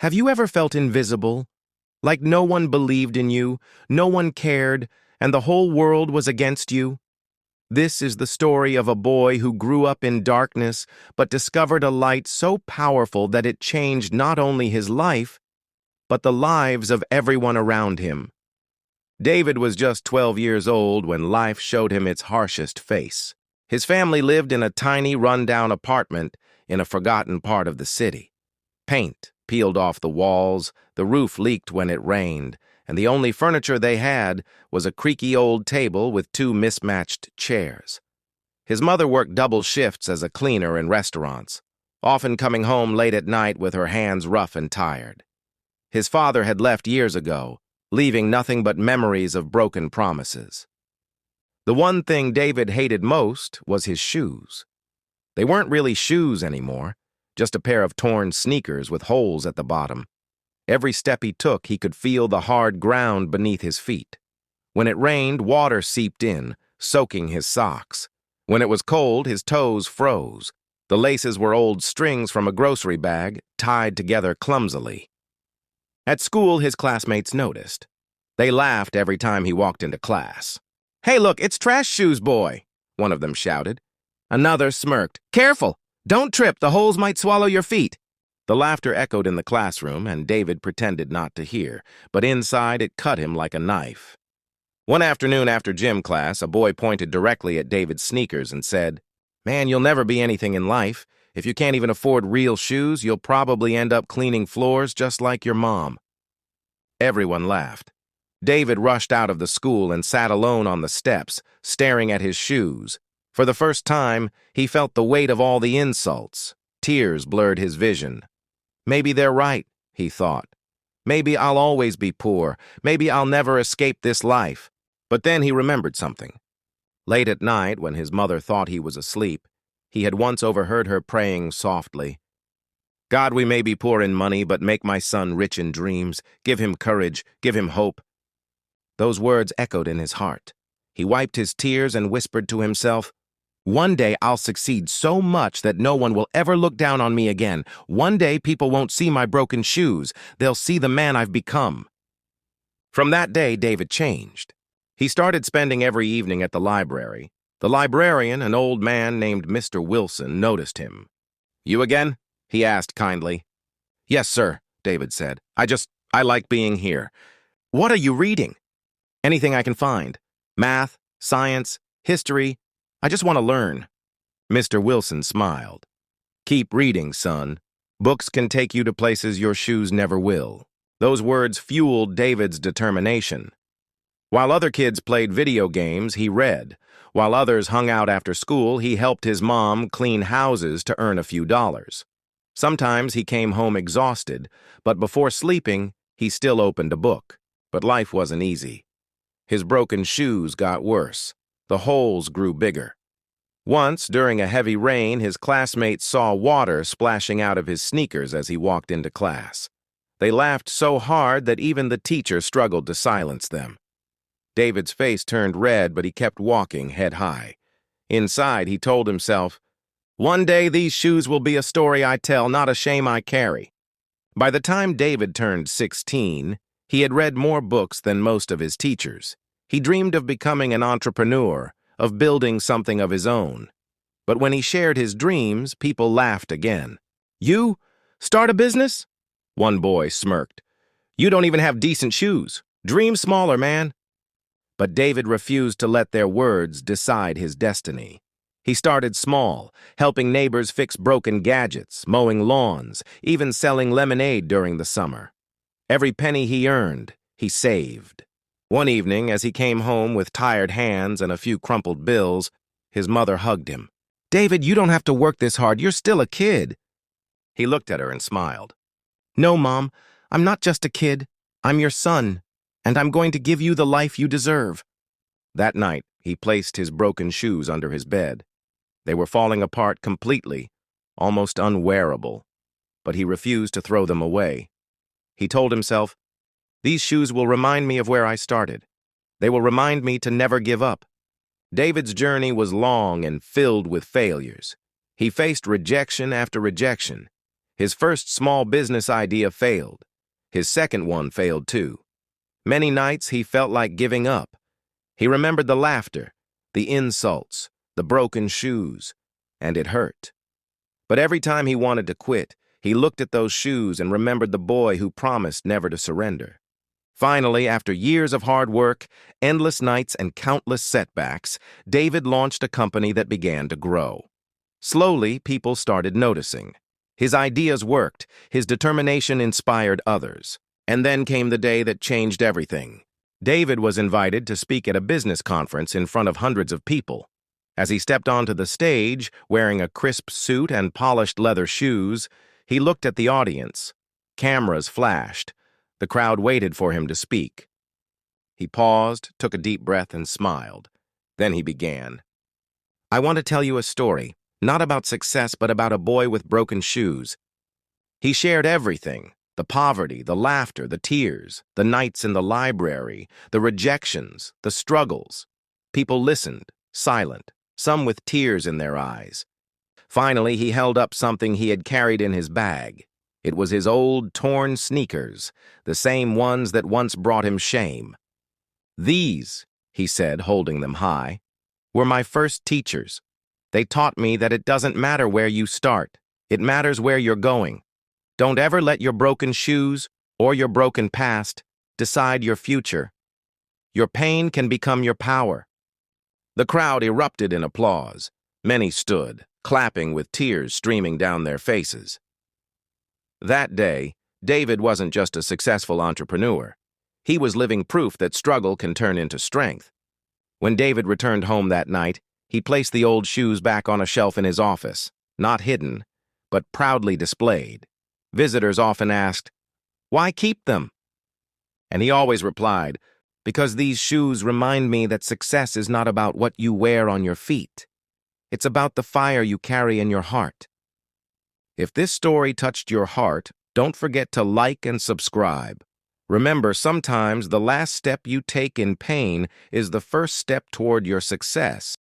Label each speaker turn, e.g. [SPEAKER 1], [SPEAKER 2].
[SPEAKER 1] Have you ever felt invisible? Like no one believed in you, no one cared, and the whole world was against you? This is the story of a boy who grew up in darkness but discovered a light so powerful that it changed not only his life, but the lives of everyone around him. David was just 12 years old when life showed him its harshest face. His family lived in a tiny, run-down apartment in a forgotten part of the city. Paint peeled off the walls, the roof leaked when it rained, and the only furniture they had was a creaky old table with two mismatched chairs. His mother worked double shifts as a cleaner in restaurants, often coming home late at night with her hands rough and tired. His father had left years ago, leaving nothing but memories of broken promises. The one thing David hated most was his shoes. They weren't really shoes anymore, just a pair of torn sneakers with holes at the bottom. Every step he took, he could feel the hard ground beneath his feet. When it rained, water seeped in, soaking his socks. When it was cold, his toes froze. The laces were old strings from a grocery bag, tied together clumsily. At school, his classmates noticed. They laughed every time he walked into class. "Hey, look, it's Trash Shoes Boy," one of them shouted. Another smirked. "Careful! Don't trip, the holes might swallow your feet." The laughter echoed in the classroom, and David pretended not to hear, but inside it cut him like a knife. One afternoon after gym class, a boy pointed directly at David's sneakers and said, "Man, you'll never be anything in life. If you can't even afford real shoes, you'll probably end up cleaning floors just like your mom." Everyone laughed. David rushed out of the school and sat alone on the steps, staring at his shoes. For the first time, he felt the weight of all the insults. Tears blurred his vision. Maybe they're right, he thought. Maybe I'll always be poor. Maybe I'll never escape this life. But then he remembered something. Late at night, when his mother thought he was asleep, he had once overheard her praying softly, "God, we may be poor in money, but make my son rich in dreams. Give him courage. Give him hope." Those words echoed in his heart. He wiped his tears and whispered to himself, "One day I'll succeed so much that no one will ever look down on me again. One day people won't see my broken shoes. They'll see the man I've become." From that day, David changed. He started spending every evening at the library. The librarian, an old man named Mr. Wilson, noticed him. "You again?" he asked kindly. "Yes, sir," David said. I like being here." "What are you reading?" "Anything I can find. Math, science, history. I just want to learn." Mr. Wilson smiled. "Keep reading, son. Books can take you to places your shoes never will." Those words fueled David's determination. While other kids played video games, he read. While others hung out after school, he helped his mom clean houses to earn a few dollars. Sometimes he came home exhausted, but before sleeping, he still opened a book. But life wasn't easy. His broken shoes got worse. The holes grew bigger. Once, during a heavy rain, his classmates saw water splashing out of his sneakers as he walked into class. They laughed so hard that even the teacher struggled to silence them. David's face turned red, but he kept walking head high. Inside, he told himself, "One day these shoes will be a story I tell, not a shame I carry." By the time David turned 16, he had read more books than most of his teachers. He dreamed of becoming an entrepreneur, of building something of his own. But when he shared his dreams, people laughed again. "You? Start a business?" One boy smirked. "You don't even have decent shoes. Dream smaller, man." But David refused to let their words decide his destiny. He started small, helping neighbors fix broken gadgets, mowing lawns, even selling lemonade during the summer. Every penny he earned, he saved. One evening, as he came home with tired hands and a few crumpled bills, his mother hugged him. "David, you don't have to work this hard. You're still a kid." He looked at her and smiled. "No, Mom, I'm not just a kid. I'm your son, and I'm going to give you the life you deserve." That night, he placed his broken shoes under his bed. They were falling apart completely, almost unwearable, but he refused to throw them away. He told himself, "These shoes will remind me of where I started. They will remind me to never give up." David's journey was long and filled with failures. He faced rejection after rejection. His first small business idea failed. His second one failed too. Many nights he felt like giving up. He remembered the laughter, the insults, the broken shoes, and it hurt. But every time he wanted to quit, he looked at those shoes and remembered the boy who promised never to surrender. Finally, after years of hard work, endless nights, and countless setbacks, David launched a company that began to grow. Slowly, people started noticing. His ideas worked, his determination inspired others. And then came the day that changed everything. David was invited to speak at a business conference in front of hundreds of people. As he stepped onto the stage, wearing a crisp suit and polished leather shoes, he looked at the audience. Cameras flashed. The crowd waited for him to speak. He paused, took a deep breath, and smiled. Then he began. "I want to tell you a story, not about success, but about a boy with broken shoes." He shared everything: the poverty, the laughter, the tears, the nights in the library, the rejections, the struggles. People listened, silent, some with tears in their eyes. Finally, he held up something he had carried in his bag. It was his old, torn sneakers, the same ones that once brought him shame. "These," he said, holding them high, "were my first teachers. They taught me that it doesn't matter where you start. It matters where you're going. Don't ever let your broken shoes or your broken past decide your future. Your pain can become your power." The crowd erupted in applause. Many stood, clapping with tears streaming down their faces. That day, David wasn't just a successful entrepreneur. He was living proof that struggle can turn into strength. When David returned home that night, he placed the old shoes back on a shelf in his office, not hidden, but proudly displayed. Visitors often asked, "Why keep them?" And he always replied, "Because these shoes remind me that success is not about what you wear on your feet. It's about the fire you carry in your heart." If this story touched your heart, don't forget to like and subscribe. Remember, sometimes the last step you take in pain is the first step toward your success.